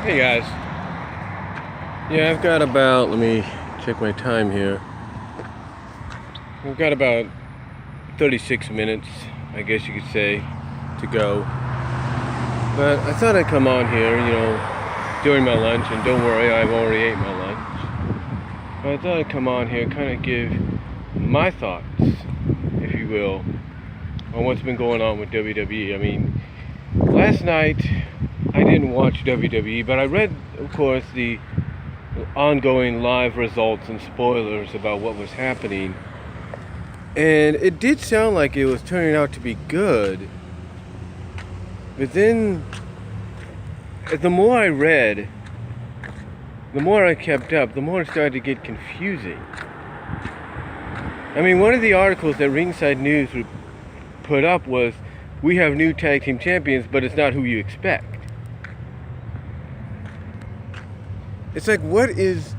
Hey guys. Yeah, I've got about, let me check my time here. We've got about 36 minutes, I guess you could say, to go. But I thought I'd come on here, during my lunch, and don't worry, I've already ate my lunch. But I thought I'd come on here and kind of give my thoughts, if you will, on what's been going on with WWE. I mean, last night I didn't watch WWE, but I read, of course, the ongoing live results and spoilers about what was happening. And it did sound like it was turning out to be good. But then, the more I read, the more I kept up, the more it started to get confusing. I mean, one of the articles that Ringside News put up was, "We have new tag team champions, but it's not who you expect." It's like, what is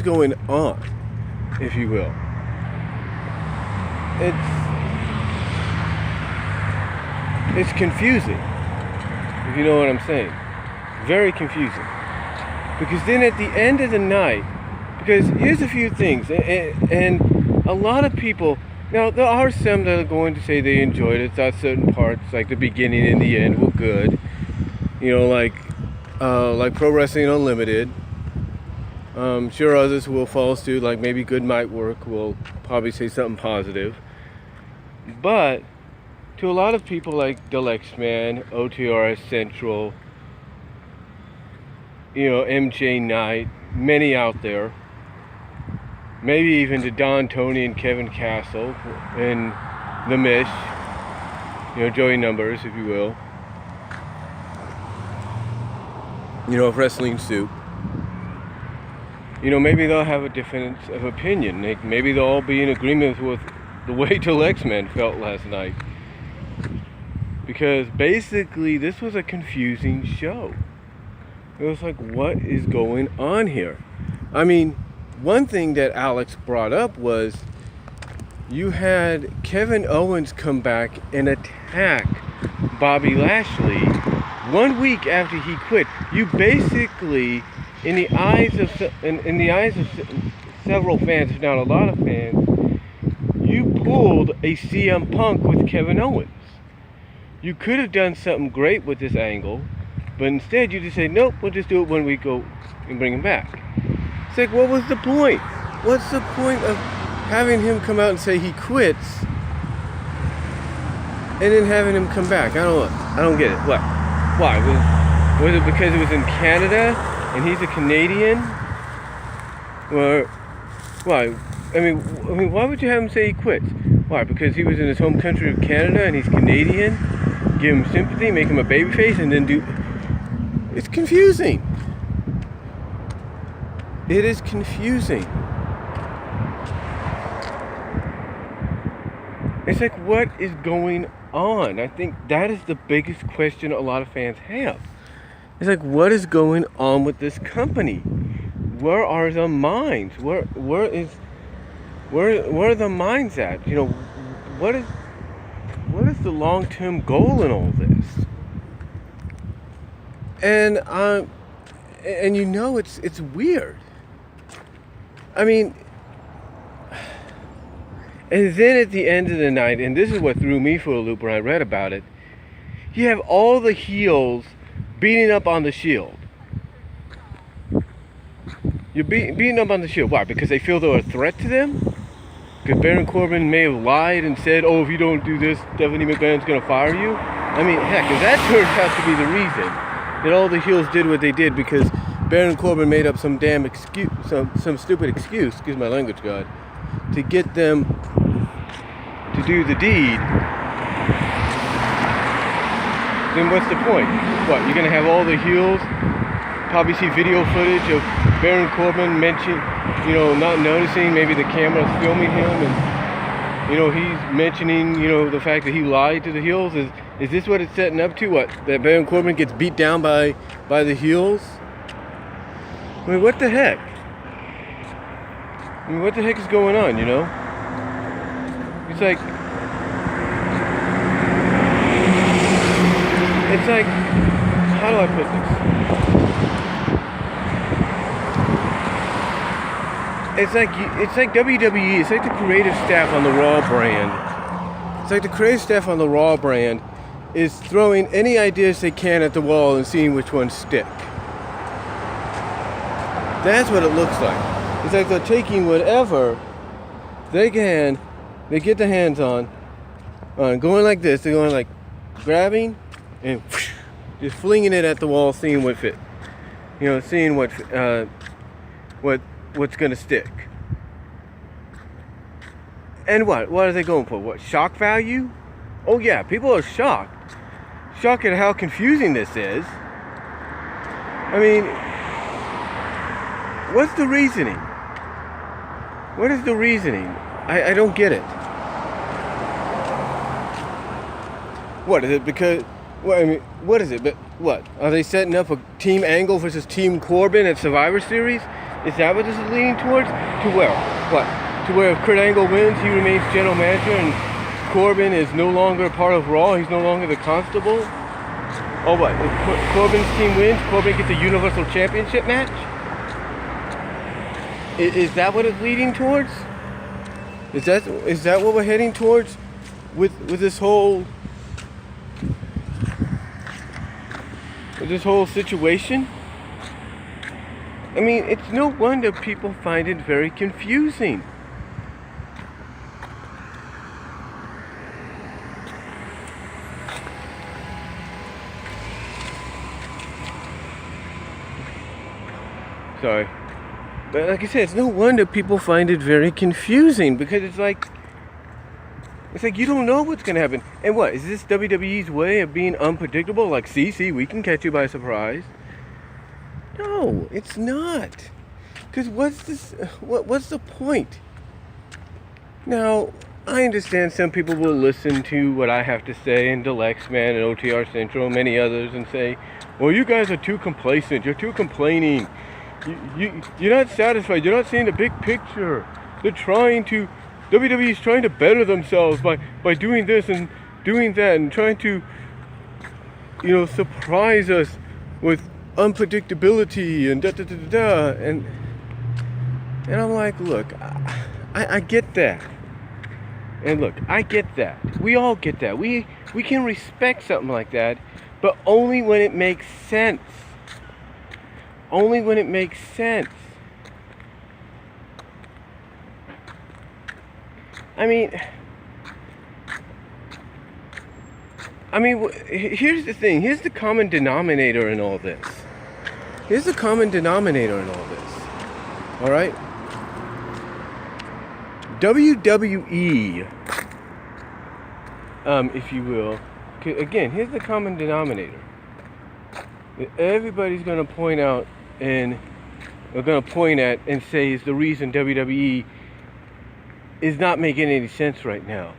going on, if you will? It's confusing, if you know what I'm saying. Very confusing. Because then at the end of the night, because here's a few things, and a lot of people, now there are some that are going to say they enjoyed it, thought certain parts, like the beginning and the end, were good. Like Pro Wrestling Unlimited. Sure, others who will follow suit, like maybe Good Might Work, will probably say something positive. But to a lot of people like DALYXMAN, OTRS Central, MJ Knight, many out there, maybe even to Don Tony and Kevin Castle and The Mish, Joey Numbers, if you will, of Wrestling Soup. Maybe they'll have a difference of opinion. Maybe they'll all be in agreement with the way DALYXMAN felt last night. Because basically, this was a confusing show. It was like, what is going on here? I mean, one thing that Alex brought up was you had Kevin Owens come back and attack Bobby Lashley 1 week after he quit. You basically, in the eyes of several fans, if not a lot of fans, you pulled a CM Punk with Kevin Owens. You could have done something great with this angle, but instead you just say, nope, we'll just do it when we go and bring him back. It's like, what was the point? What's the point of having him come out and say he quits and then having him come back? I don't get it. What? Why? Was it because it was in Canada and he's a Canadian? Or why? I mean, why would you have him say he quits? Why? Because he was in his home country of Canada and he's Canadian? Give him sympathy, make him a babyface, and then do... It's confusing. It is confusing. It's like, what is going on? I think that is the biggest question a lot of fans have. It's like, what is going on with this company? Where are the minds? Where are the minds at? What is the long-term goal in all this? And it's weird. I mean, and then at the end of the night, and this is what threw me for a loop when I read about it, you have all the heels beating up on the Shield. You're beating up on the Shield. Why? Because they feel they're a threat to them? Because Baron Corbin may have lied and said, oh, if you don't do this, Stephanie McMahon's going to fire you? I mean, heck, if that turns out to be the reason that all the heels did what they did because Baron Corbin made up some damn excuse, some stupid excuse, excuse my language, God, to get them to do the deed, then what's the point? What, you're going to have all the heels probably see video footage of Baron Corbin not noticing maybe the camera's filming him and, he's mentioning, the fact that he lied to the heels? Is this what it's setting up to? What, that Baron Corbin gets beat down by the heels? I mean, what the heck? I mean, what the heck is going on, It's like, how do I put this? it's like WWE. It's like the creative staff on the Raw brand. It's like the creative staff on the Raw brand is throwing any ideas they can at the wall and seeing which ones stick. That's what it looks like. It's like they're taking whatever they can, they get their hands on going like this. They're going like grabbing and whoosh, just flinging it at the wall, seeing what fit. You know, seeing what's gonna stick. And what are they going for? What, shock value? Oh yeah, people are shocked at how confusing this is. I mean, what's the reasoning? What is the reasoning? I don't get it. What is it? Because, well, I mean, what is it? But what? Are they setting up a Team Angle versus Team Corbin at Survivor Series? Is that what this is leading towards? To where? What? To where if Kurt Angle wins, he remains general manager and Corbin is no longer part of Raw? He's no longer the constable? Oh, what? If Corbin's team wins, Corbin gets a Universal Championship match? Is that what it's leading towards? Is that what we're heading towards with this whole situation? I mean, it's no wonder people find it very confusing. Sorry. But like I said, it's no wonder people find it very confusing because it's like you don't know what's going to happen. And what, is this WWE's way of being unpredictable? Like, see, we can catch you by surprise. No, it's not. Because what's the point? Now, I understand some people will listen to what I have to say in DALYXMAN and OTR Central and many others and say, well, you guys are too complacent. You're too complaining. You're not satisfied. You're not seeing the big picture. WWE's trying to better themselves by doing this and doing that and trying to, surprise us with unpredictability and da-da-da-da-da. And I'm like, look, I get that. And look, I get that. We all get that. We can respect something like that, but only when it makes sense. Only when it makes sense. I mean, here's the thing. Here's the common denominator in all this. All right? WWE, if you will. Again, here's the common denominator. Everybody's going to point out and are going to point at and say is the reason WWE is not making any sense right now.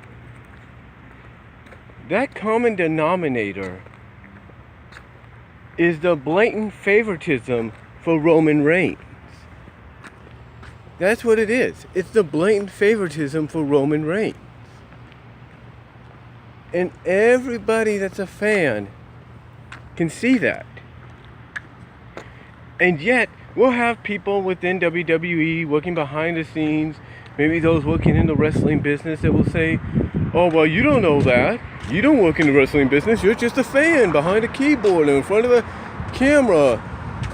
That common denominator is the blatant favoritism for Roman Reigns. That's what it is. It's the blatant favoritism for Roman Reigns. And everybody that's a fan can see that. And yet, we'll have people within WWE working behind the scenes, maybe those working in the wrestling business that will say, oh, well, you don't know that. You don't work in the wrestling business. You're just a fan behind a keyboard in front of a camera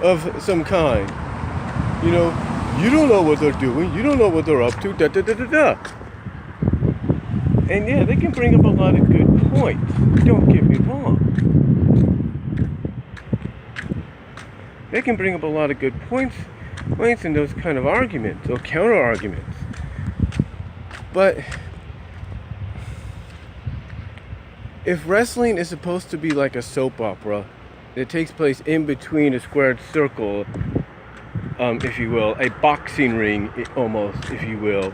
of some kind. You don't know what they're doing. You don't know what they're up to. Da-da-da-da-da. And yeah, they can bring up a lot of good points. Don't get me wrong. They can bring up a lot of good points in those kind of arguments or counter arguments. But if wrestling is supposed to be like a soap opera that takes place in between a squared circle, if you will, a boxing ring almost, if you will,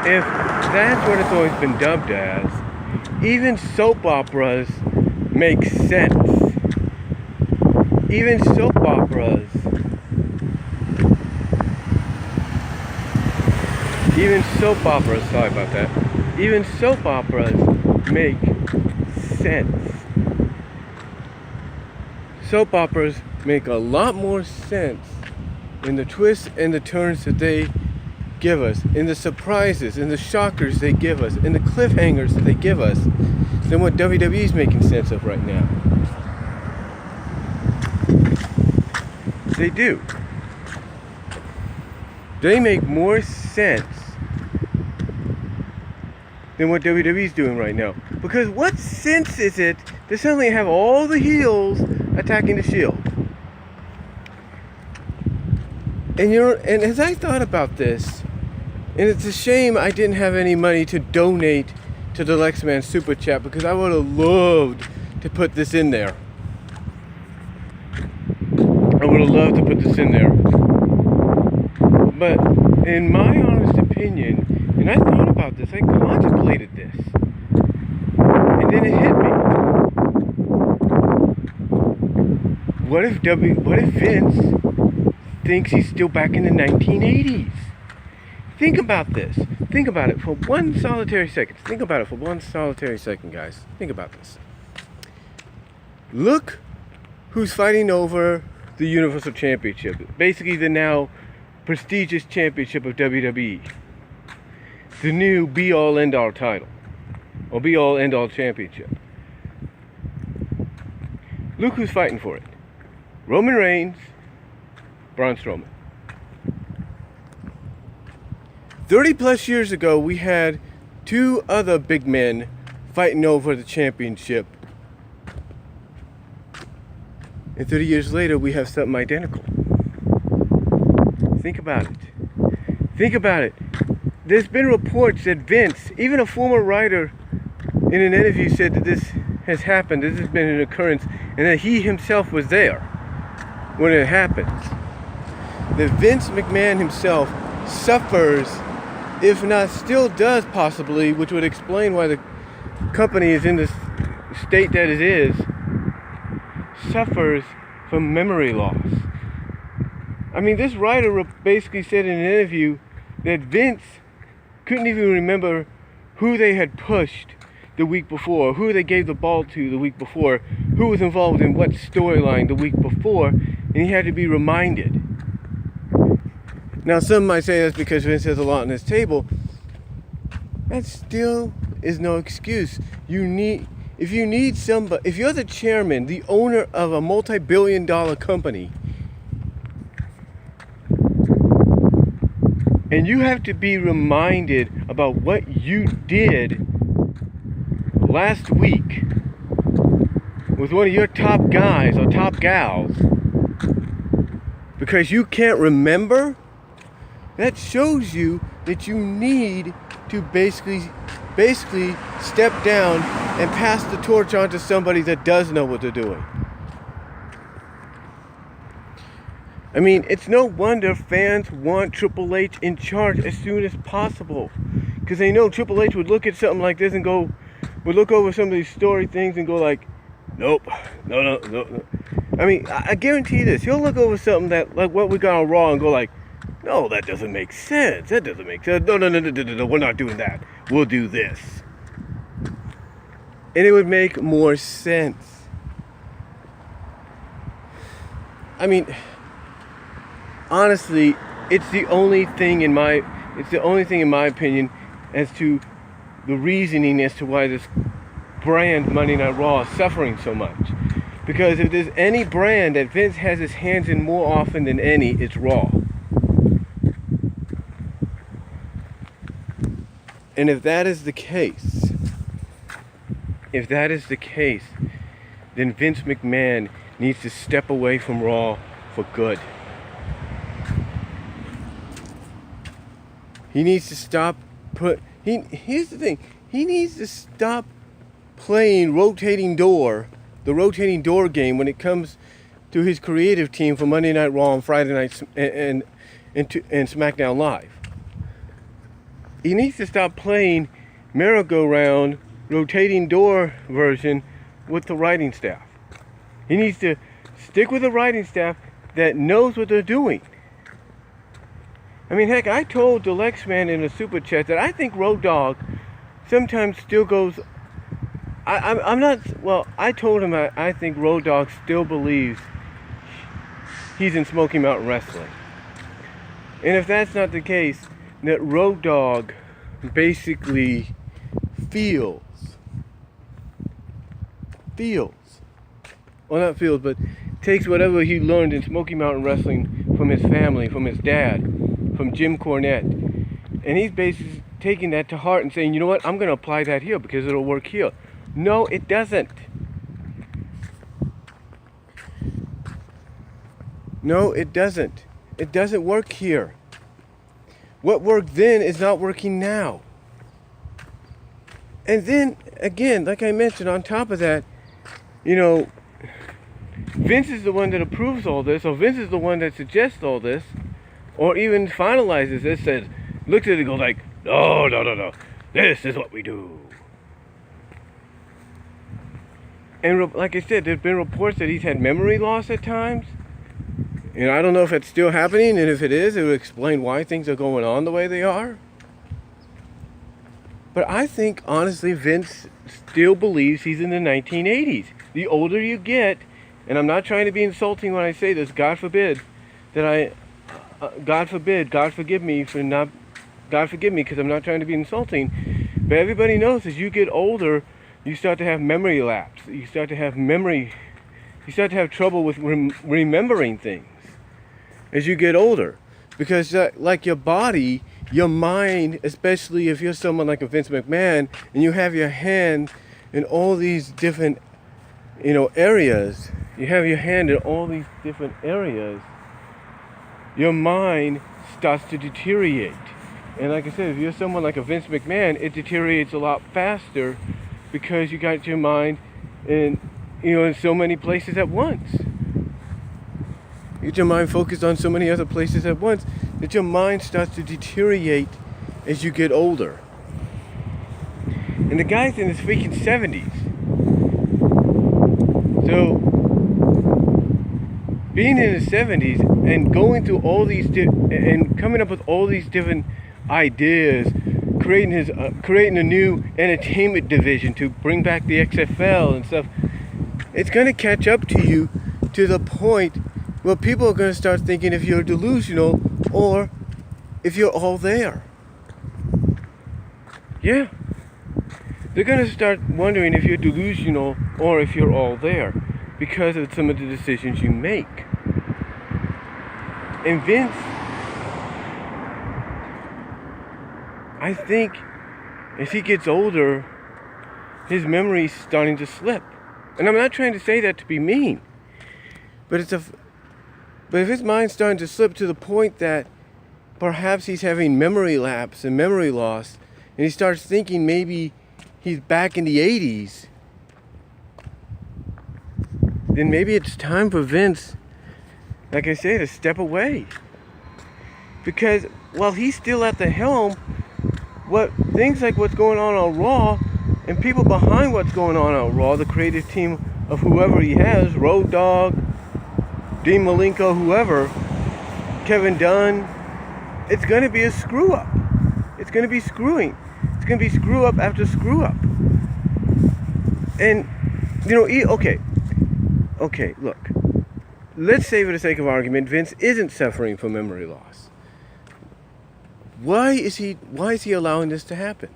if that's what it's always been dubbed as, even soap operas make sense. Even soap operas make sense. soap operas make a lot more sense in the twists and the turns that they give us, in the surprises, in the shockers they give us, in the cliffhangers that they give us, than what WWE is making sense of right now. They do. They make more sense than what WWE is doing right now. Because what sense is it to suddenly have all the heels attacking the Shield? And and as I thought about this, and it's a shame I didn't have any money to donate to the DALYXMAN Super Chat, because I would have loved to put this in there. I would have loved to put this in there. But in my honest opinion, and I thought about this, I contemplated this, and then it hit me. What if Vince thinks he's still back in the 1980s? Think about this. Think about it for one solitary second. Think about it for one solitary second, guys. Think about this. Look who's fighting over the Universal Championship. Basically the now prestigious championship of WWE. The new be-all end-all title. Or be-all end-all championship. Look who's fighting for it. Roman Reigns, Braun Strowman. 30 plus years ago, we had two other big men fighting over the championship. And 30 years later, we have something identical. Think about it. Think about it. There's been reports that Vince, even a former writer in an interview, said that this has happened, this has been an occurrence, and that he himself was there when it happened. That Vince McMahon himself suffers, if not still does possibly, which would explain why the company is in the state that it is, suffers from memory loss. I mean, this writer basically said in an interview that Vince couldn't even remember who they had pushed the week before, who they gave the ball to the week before, who was involved in what storyline the week before, and he had to be reminded. Now, some might say that's because Vince has a lot on his table. That still is no excuse. If you're the chairman, the owner of a multi-billion-dollar company, and you have to be reminded about what you did last week with one of your top guys or top gals, because you can't remember, that shows you that you need to basically step down and pass the torch on to somebody that does know what they're doing. I mean, it's no wonder fans want Triple H in charge as soon as possible, because they know Triple H would look at something like this and would look over some of these story things and go like, nope, no. I mean, I guarantee this, he'll look over something that, like what we got on Raw, and go like, no, that doesn't make sense. That doesn't make sense. No, we're not doing that. We'll do this. And it would make more sense. I mean, honestly, it's the only thing in my opinion as to the reasoning as to why this brand Monday Night Raw is suffering so much. Because if there's any brand that Vince has his hands in more often than any, it's Raw. And if that is the case, then Vince McMahon needs to step away from Raw for good. He needs to stop here's the thing. He needs to stop playing the rotating door game when it comes to his creative team for Monday Night Raw and Friday nights and SmackDown Live. He needs to stop playing merry-go-round, rotating door version with the writing staff. He needs to stick with the writing staff that knows what they're doing. I mean, heck, I told DALYXMAN in a super chat that I think Road Dogg sometimes still goes I'm not, well, I told him I think Road Dogg still believes he's in Smoky Mountain Wrestling. And if that's not the case, that Road Dogg basically feels, well, not feels, but takes whatever he learned in Smoky Mountain Wrestling from his family, from his dad, from Jim Cornette. And he's basically taking that to heart and saying, you know what, I'm going to apply that here because it'll work here. No, it doesn't. No, it doesn't. It doesn't work here. What worked then is not working now. And then, again, like I mentioned, on top of that, you know, Vince is the one that approves all this, or Vince is the one that suggests all this, or even finalizes this, says, looks at it and goes like, no, this is what we do. And like I said, there's been reports that he's had memory loss at times. And I don't know if it's still happening, and if it is, it would explain why things are going on the way they are. But I think, honestly, Vince still believes he's in the 1980s. The older you get, and I'm not trying to be insulting when I say this, God forbid, that God forgive me for not, God forgive me because I'm not trying to be insulting, but everybody knows as you get older, you start to have memory lapse. You start to have trouble with remembering things as you get older. Because like your body, your mind, especially if you're someone like a Vince McMahon, and you have your hand in all these different, areas, your mind starts to deteriorate. And like I said, if you're someone like a Vince McMahon, it deteriorates a lot faster because you got your mind in so many places at once. You get your mind focused on so many other places at once that your mind starts to deteriorate as you get older. And the guy's in his freaking 70s. So, being in his 70s and going through all these and coming up with all these different ideas, creating a new entertainment division to bring back the XFL and stuff, it's going to catch up to you to the point where people are going to start thinking if you're delusional or if you're all there. Yeah. They're going to start wondering if you're delusional or if you're all there because of some of the decisions you make. And Vince, I think as he gets older, his memory's starting to slip. And I'm not trying to say that to be mean, but if his mind's starting to slip to the point that perhaps he's having memory lapse and memory loss, and he starts thinking maybe he's back in the 80s, then maybe it's time for Vince, like I say, to step away. Because while he's still at the helm, things like what's going on Raw, and people behind what's going on Raw, the creative team of whoever he has, Road Dogg, Dean Malenko, whoever, Kevin Dunn, it's going to be a screw up. It's going to be screwing. It's going to be screw up after screw up. And, okay, look. Let's say for the sake of argument, Vince isn't suffering from memory loss. Why is he allowing this to happen?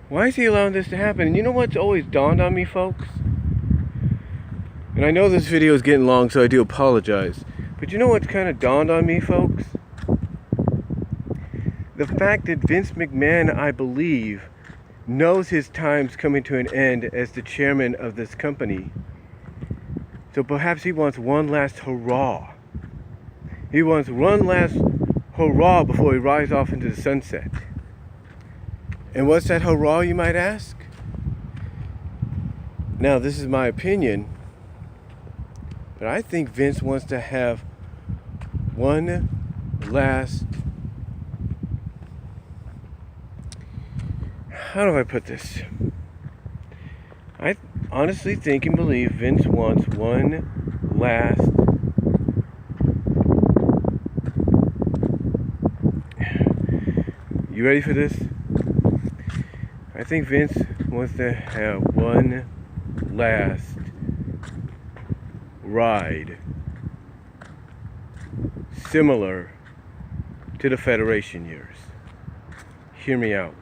Why is he allowing this to happen? And you know what's always dawned on me, folks? And I know this video is getting long, so I do apologize. But you know what's kind of dawned on me, folks? The fact that Vince McMahon, I believe, knows his time's coming to an end as the chairman of this company. So perhaps he wants one last hurrah. He wants one last hurrah before he rides off into the sunset. And what's that hurrah, you might ask? Now, this is my opinion, but I think Vince wants to have one last, how do I put this? I honestly think and believe Vince wants one last you ready for this? I think Vince wants to have one last ride similar to the Federation years. Hear me out.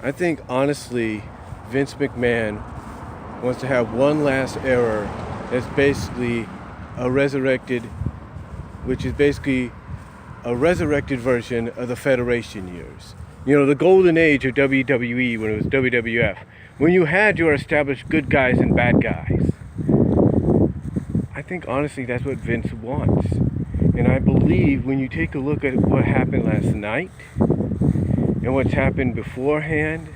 I think honestly, Vince McMahon wants to have one last era that's basically a resurrected, which is basically a resurrected version of the Federation years. You know, the golden age of WWE when it was WWF. When you had your established good guys and bad guys. I think honestly that's what Vince wants. And I believe when you take a look at what happened last night, and what's happened beforehand,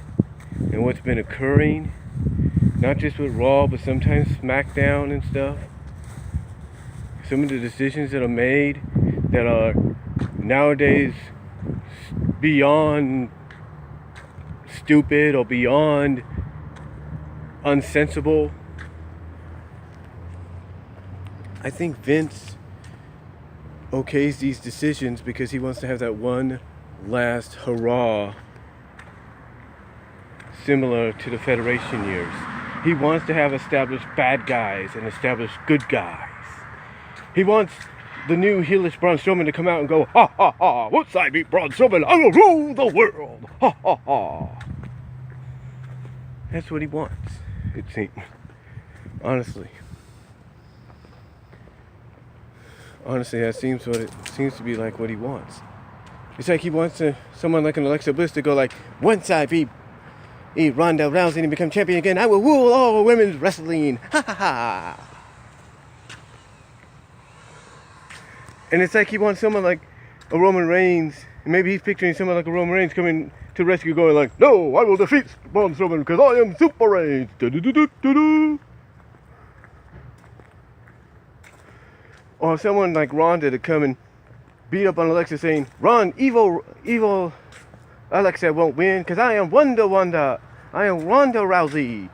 and what's been occurring, not just with Raw, but sometimes SmackDown and stuff. Some of the decisions that are made that are nowadays beyond stupid or beyond unsensible. I think Vince okays these decisions because he wants to have that one last hurrah similar to the Federation years. He wants to have established bad guys and established good guys. He wants the new heelish Braun Strowman to come out and go, ha ha ha, once I beat Braun Strowman, I will rule the world, ha ha ha. That's what he wants, it seems. Honestly, that seems to be like what he wants. It's like he wants someone like an Alexa Bliss to go like, once I beat Ronda Rousey and become champion again, I will rule all women's wrestling. Ha ha ha. And it's like he wants someone like a Roman Reigns, and maybe he's picturing someone like a Roman Reigns coming to rescue, going like, no, I will defeat Braun Strowman because I am Super Reigns. Do-do-do-do-do-do. Or someone like Ronda to come and beat up on Alexa saying, Ron, evil Alexa won't win because I am Wanda. I am Ronda Rousey.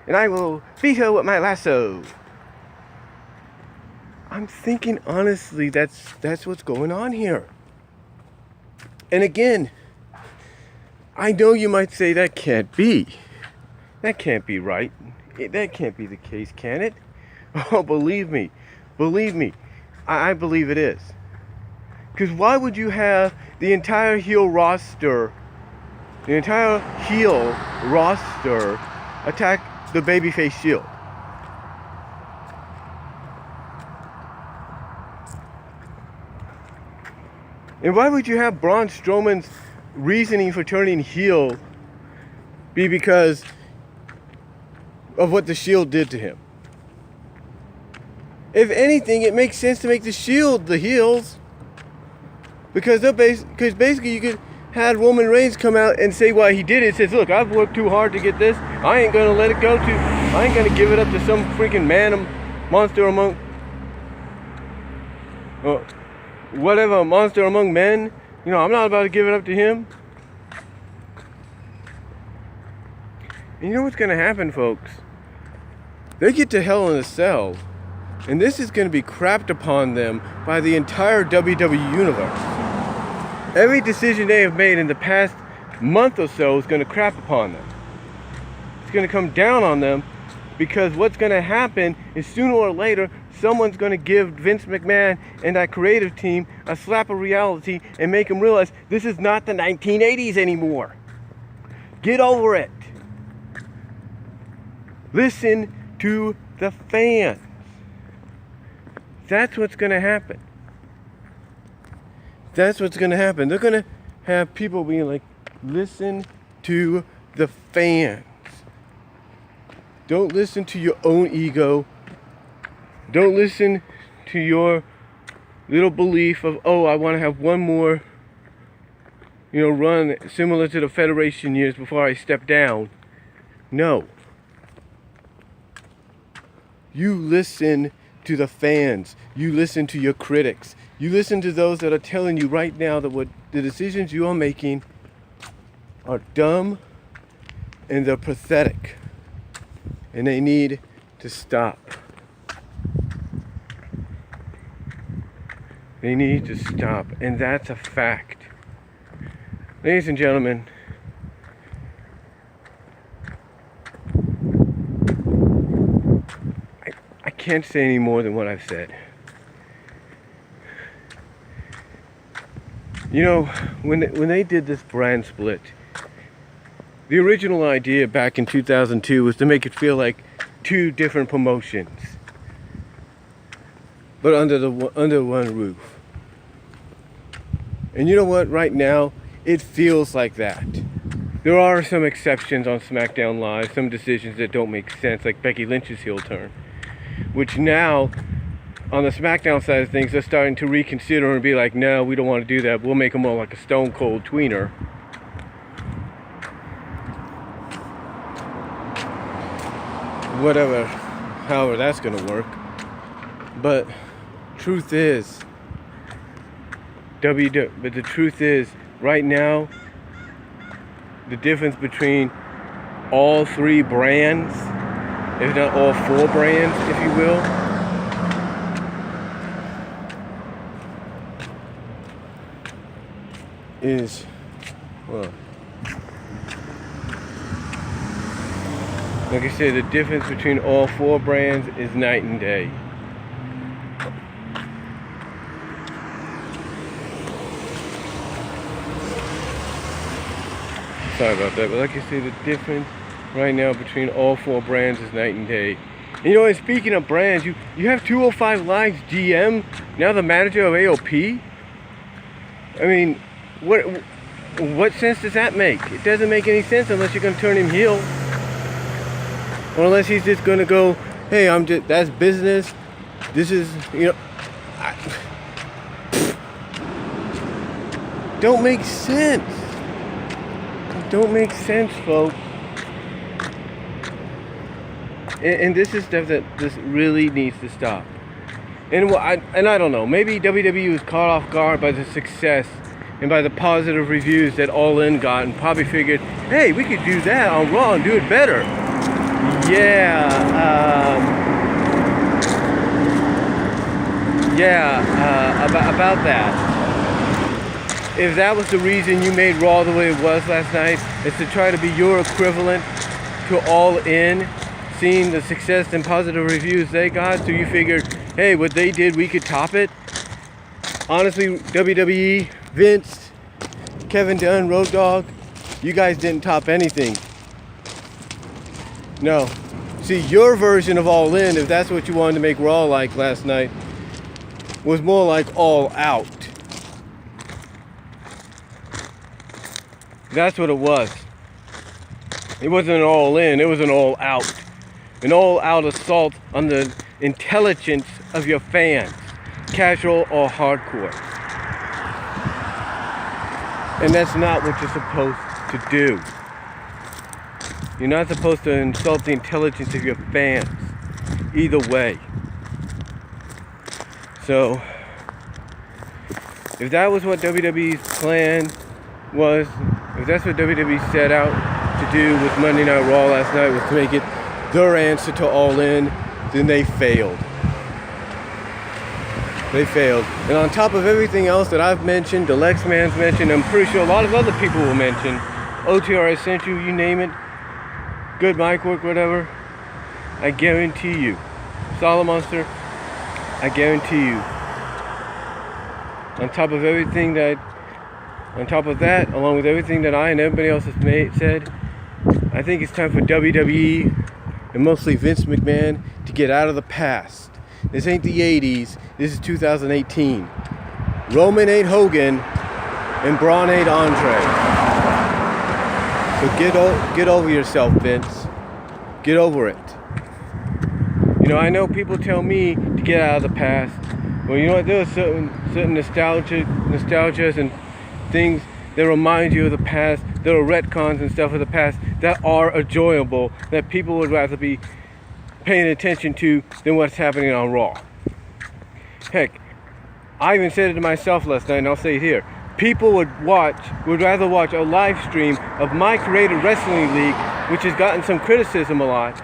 And I will beat her with my lasso. I'm thinking honestly that's what's going on here. And again, I know you might say that can't be. That can't be right. That can't be the case, can it? Oh, believe me. I believe it is. Because why would you have the entire heel roster attack the babyface Shield? And why would you have Braun Strowman's reasoning for turning heel be because of what the Shield did to him? If anything, it makes sense to make the Shield the heels. Because basically you could have Roman Reigns come out and say why he did it. Says, look, I've worked too hard to get this. I ain't going to let it go to, I ain't going to give it up to some freaking monster among, whatever, monster among men. You know, I'm not about to give it up to him. And you know what's going to happen, folks? They get to Hell in a Cell, and this is going to be crapped upon them by the entire WWE universe. Every decision they have made in the past month or so is going to crap upon them. It's going to come down on them because what's going to happen is sooner or later someone's going to give Vince McMahon and that creative team a slap of reality and make them realize this is not the 1980s anymore. Get over it. Listen to the fans. That's what's going to happen. That's what's going to happen. They're going to have people being like, listen to the fans. Don't listen to your own ego. Don't listen to your little belief of, oh, I want to have one more, run similar to the Federation years before I step down. No. You listen to the fans. You listen to your critics. You listen to those that are telling you right now that what the decisions you are making are dumb and they're pathetic. And they need to stop. They need to stop. And that's a fact. Ladies and gentlemen, can't say any more than what I've said. You know, when they did this brand split, the original idea back in 2002 was to make it feel like two different promotions, but under one roof. And you know what? Right now, it feels like that. There are some exceptions on SmackDown Live, some decisions that don't make sense, like Becky Lynch's heel turn, which now, on the SmackDown side of things, they're starting to reconsider and be like, no, we don't want to do that. We'll make them more like a Stone Cold tweener. Whatever, however that's going to work. But truth is, but the truth is, right now, the difference between all three brands, if not all four brands, if you will, is, well, like I said, the difference between all four brands is night and day. Sorry about that, but like I said, the difference right now between all four brands is night and day. And you know, and speaking of brands, you have 205 Live's GM, now the manager of AOP? I mean, what sense does that make? It doesn't make any sense unless you're going to turn him heel. Or unless he's just going to go, hey, that's business. This is, you know, don't make sense. It don't make sense, folks. And this is stuff that this really needs to stop. And I don't know, maybe WWE was caught off guard by the success and by the positive reviews that All In got, and probably figured, hey, we could do that on Raw and do it better. About that. If that was the reason you made Raw the way it was last night, is to try to be your equivalent to All In, seeing the success and positive reviews they got, so you figured, hey, what they did, we could top it. Honestly, WWE, Vince, Kevin Dunn, Road Dogg, you guys didn't top anything. No. See, your version of All In, if that's what you wanted to make Raw like last night, was more like All Out. That's what it was. It wasn't an All In, it was an All Out. An all out assault on the intelligence of your fans, casual or hardcore. And that's not what you're supposed to do. You're not supposed to insult the intelligence of your fans, either way. So, if that was what WWE's plan was, if that's what WWE set out to do with Monday Night Raw last night, was to make it their answer to All In, then they failed. They failed. And on top of everything else that I've mentioned, DALYXMAN's mentioned, I'm pretty sure a lot of other people will mention, OTR sent you name it, good mic work, whatever, I guarantee you, Solid Monster, I guarantee you, on top of that, along with everything that I and everybody else has said, I think it's time for WWE, and mostly Vince McMahon, to get out of the past. This ain't the 80s, this is 2018. Roman ain't Hogan, and Braun ain't Andre. So get over yourself, Vince. Get over it. You know, I know people tell me to get out of the past. Well, you know what, there are certain nostalgias and things that remind you of the past, that are retcons and stuff of the past that are enjoyable, that people would rather be paying attention to than what's happening on Raw. Heck, I even said it to myself last night, and I'll say it here. People would rather watch a live stream of my creative wrestling league, which has gotten some criticism a lot,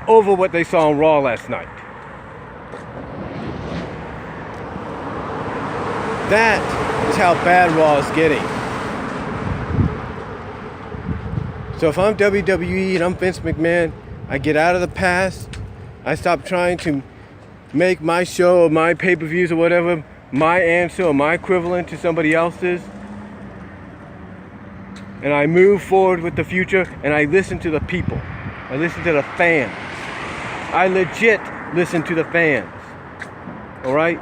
over what they saw on Raw last night. That is how bad Raw is getting. So if I'm WWE and I'm Vince McMahon, I get out of the past, I stopped trying to make my show or my pay-per-views or whatever my answer or my equivalent to somebody else's. And I move forward with the future, and I listen to the people. I listen to the fans. I legit listen to the fans. Alright?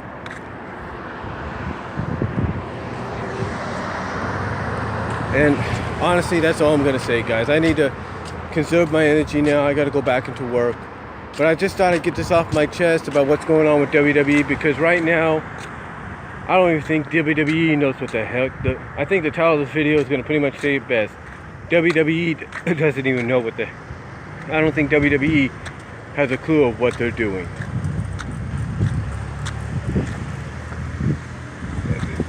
And honestly, that's all I'm going to say, guys. I need to conserve my energy now. I got to go back into work. But I just thought I'd get this off my chest about what's going on with WWE, because right now, I don't even think WWE knows what the heck. I think the title of this video is going to pretty much say it best. WWE doesn't even know what the... I don't think WWE has a clue of what they're doing.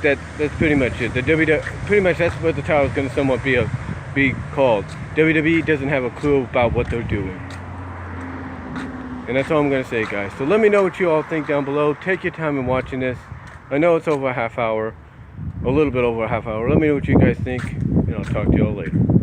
That's pretty much it. Pretty much that's what the title is going to somewhat be called. WWE doesn't have a clue about what they're doing. And that's all I'm going to say, guys. So let me know what you all think down below. Take your time in watching this. I know it's over a half hour. A little bit over a half hour. Let me know what you guys think. And I'll talk to you all later.